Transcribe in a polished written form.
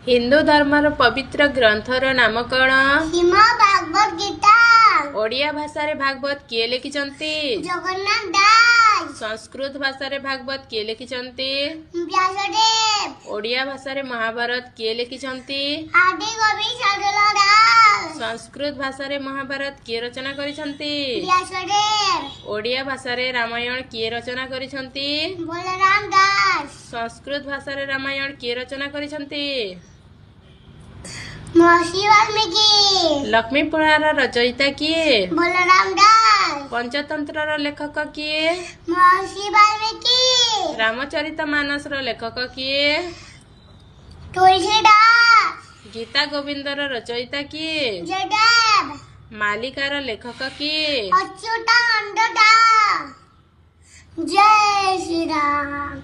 हिंदू धर्मर पवित्र ग्रंथर नाम कौन? भागवत गीता। ओडिया भाषा रे भागवत किए लिखिचंती? जगन्नाथ दास। संस्कृत भाषा रे भागवत किए लिखिचंती? व्यासदेव। ओडिया भाषा रे महाभारत किए लिखिचंती? आदि कवि शार्दूल दास। संस्कृत भाषा रे महाभारत किए रचना करिसंती? व्यासदेव। ओडिया भाषा रे रामायण किए रचना करिसंती? बलराम दास। संस्कृत भाषा रे रामायण किए रचना करिसंती? महर्षि वाल्मीकि। लक्ष्मी पुराण रचयिता किए? बलराम दास। पंचतंत्र लेखक किए? महर्षि वाल्मीकि। रामचरितमानस लेखक किए? तुलसीदास। गीता गोविंदर रचयिता किए? जयदेव। मालिकार लेखक किए? अच्युतानंद दास। जय श्री राम।